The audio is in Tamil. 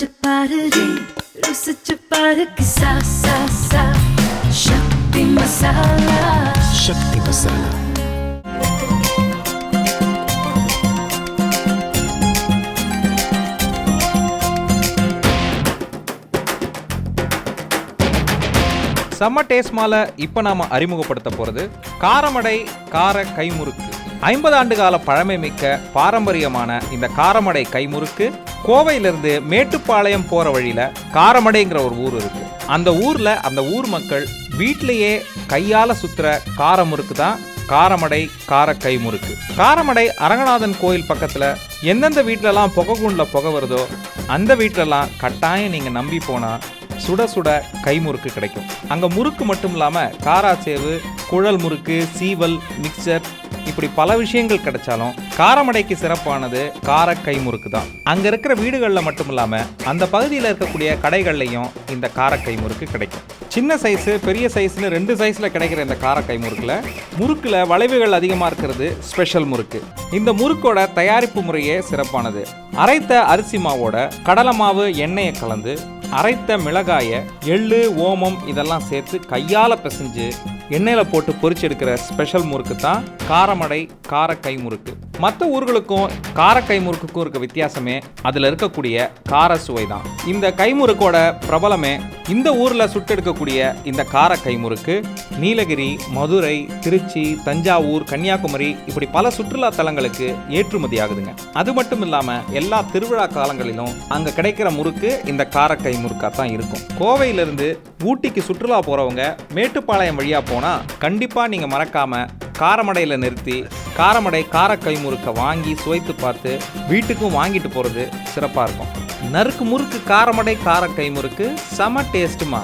ருசிச்சு பாருடி ருசிச்சு பாரு கிசா சா சா சக்தி மசாலா சக்தி மசாலா. செம்ம டேஸ்ட் மாலை இப்போ நாம் அறிமுகப்படுத்த போகிறது காரமடை கார கைமுறுக்கு. 50 ஆண்டு கால பழமை மிக்க பாரம்பரியமான இந்த காரமடை கைமுறுக்கு கோவையிலிருந்து மேட்டுப்பாளையம் போகிற வழியில் காரமடைங்கிற ஒரு ஊர் இருக்குது. அந்த ஊரில் அந்த ஊர் மக்கள் வீட்டிலையே கையால் சுற்றுற காரமுறுக்கு தான் காரமடை கார கைமுறுக்கு. காரமடை அரங்கநாதன் கோயில் பக்கத்தில் எந்தெந்த வீட்டிலலாம் புகைகுண்டில் புகை வருதோ அந்த வீட்டிலலாம் கட்டாயம் நீங்கள் நம்பி போனால் சுட சுட கைமுறுக்கு கிடைக்கும். அங்கே முறுக்கு மட்டும் இல்லாமல் காராச்சேவு, குழல் முறுக்கு, சீவல், மிக்சர் இப்படி பல விஷயங்கள் கிடைச்சாலும் காரமடைக்கு சிறப்பானது கார கைமுறுக்கு தான். அங்கே இருக்கிற வீடுகளில் மட்டும் இல்லாமல் அந்த பகுதியில் இருக்கக்கூடிய கடைகள்லையும் இந்த கார கைமுறுக்கு கிடைக்கும். சின்ன சைஸு பெரிய சைஸ்னு 2 சைஸில் கிடைக்கிற இந்த கார கைமுறுக்கில் முறுக்கில் வளைவுகள் அதிகமாக இருக்கிறது ஸ்பெஷல் முறுக்கு. இந்த முறுக்கோட தயாரிப்பு முறையே சிறப்பானது. அரைத்த அரிசி மாவோட கடலை மாவு எண்ணெயை கலந்து அரைத்த மிளகாயை, எள்ளு, ஓமம் இதெல்லாம் சேர்த்து கையால் பிசைஞ்சு எண்ணெயில் போட்டு பொரிச்சு எடுக்கிற ஸ்பெஷல் முறுக்கு தான் காரமடை கார கைமுறுக்கு. மற்ற ஊர்களுக்கும் கார கைமுறுக்குக்கும் இருக்க வித்தியாசமே அதில் இருக்கக்கூடிய கார சுவை தான். இந்த கைமுறுக்கோட பிரபலமே இந்த ஊரில் சுட்டெடுக்கக்கூடிய இந்த கார கைமுறுக்கு நீலகிரி, மதுரை, திருச்சி, தஞ்சாவூர், கன்னியாகுமரி இப்படி பல சுற்றுலா தலங்களுக்கு ஏற்றுமதி ஆகுதுங்க. அது மட்டும் இல்லாமல் எல்லா திருவிழா காலங்களிலும் அங்கே கிடைக்கிற முறுக்கு இந்த கார கைமுறுக்காக தான் இருக்கும். கோவையிலிருந்து ஊட்டிக்கு சுற்றுலா போகிறவங்க மேட்டுப்பாளையம் வழியாக போனால் கண்டிப்பாக நீங்கள் மறக்காமல் காரமடையில் நிறுத்தி காரமடை கார கைமுறுக்கை வாங்கி சுவைத்து பார்த்து வீட்டுக்கும் வாங்கிட்டு போகிறது சிறப்பாக இருக்கும். நறுக்கு முறுக்கு காரமடை கார கைமுறுக்கு செம டேஸ்ட்டுமா.